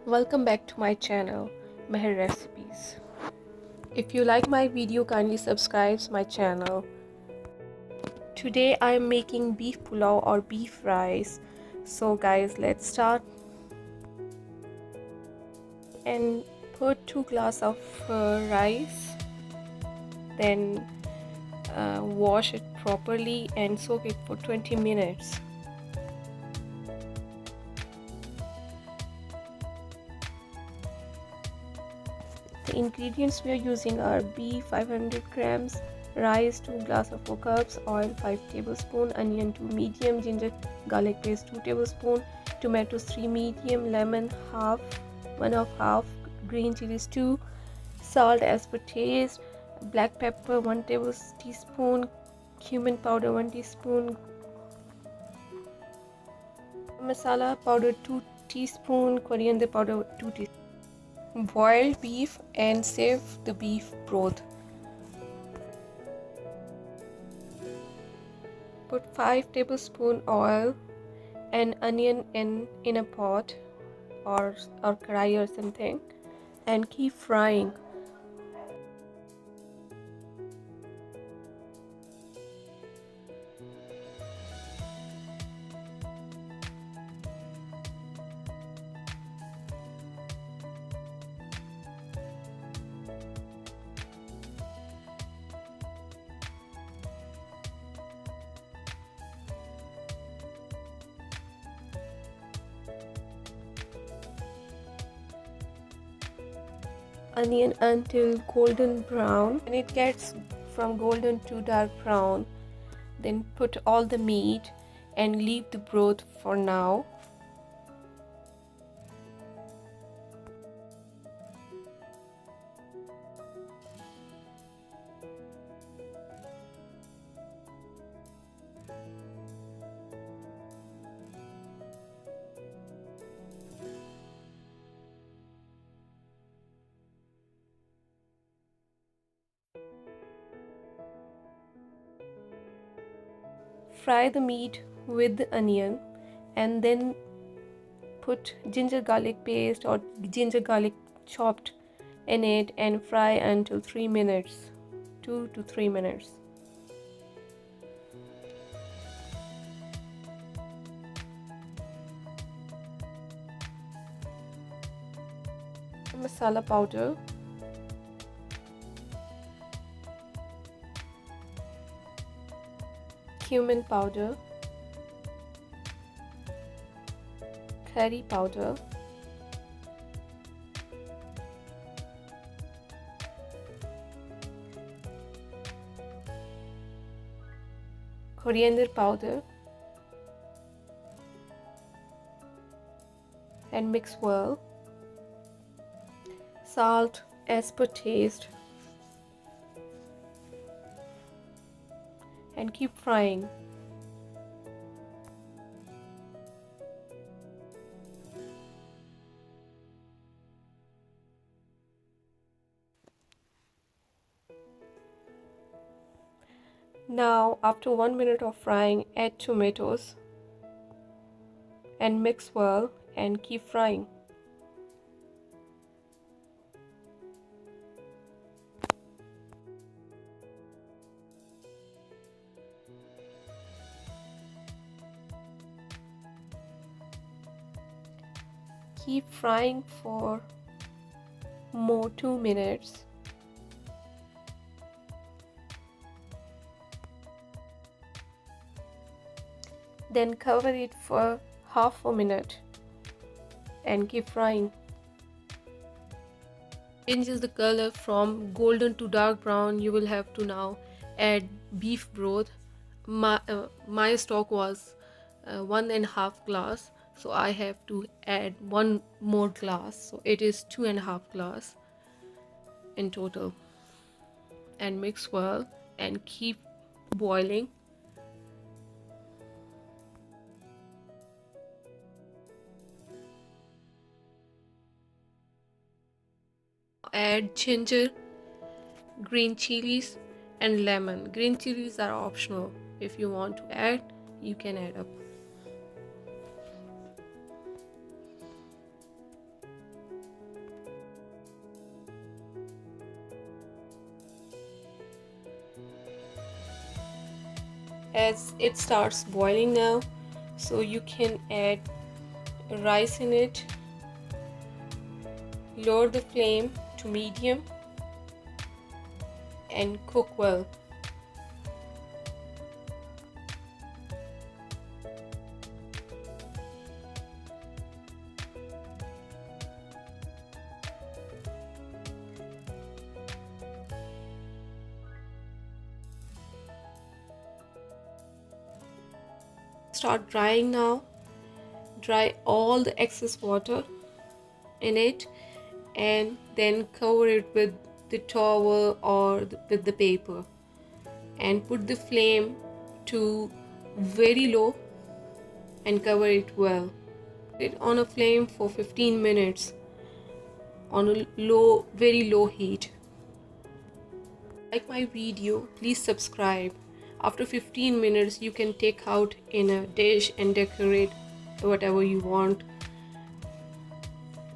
Welcome back to my channel, Mehr Recipes. If you like my video, kindly subscribe my channel. Today I am making beef pulao or beef rice. So guys, let's start. And put 2 glasses of rice. Then wash it properly and soak it for 20 minutes. The ingredients we are using are beef 500 grams, rice 2 glass of 4 cups, oil 5 tablespoons, onion 2 medium, ginger garlic paste 2 tablespoons, tomatoes 3 medium, lemon half, 1 of half, green chilies 2, salt as per taste, black pepper 1 tablespoon, cumin powder 1 teaspoon, masala powder 2 teaspoon, coriander powder 2 teaspoon. Boil beef and save the beef broth. Put 5 tablespoon oil and onion in a pot or karai or something and keep frying. Onion until golden brown. When it gets from golden to dark brown, then put all the meat and leave the broth for now. Fry the meat with the onion and then put ginger garlic paste or ginger garlic chopped in it and fry until 3 minutes, 2 to 3 minutes. Masala powder, cumin powder, curry powder, coriander powder, and mix well. Salt as per taste and keep frying. Now after 1 minute of frying, add tomatoes and mix well and keep frying. Keep frying for more 2 minutes. Then cover it for half a minute and keep frying. Changes the color from golden to dark brown. You will have to now add beef broth. My stock was 1.5 glass, so I have to add 1 more glass, so it is 2.5 glass in total, and mix well and keep boiling. Add ginger, green chilies and lemon. Green chilies are optional. If you want to add, you can add up. As it starts boiling now, so you can add rice in it. Lower the flame to medium and cook well. Start drying now. Dry all the excess water in it and then cover it with the towel or with the paper, and put the flame to very low and cover it well. Put it on a flame for 15 minutes on a low, very low heat. Like my video, please subscribe. After 15 minutes you can take out in a dish and decorate whatever you want.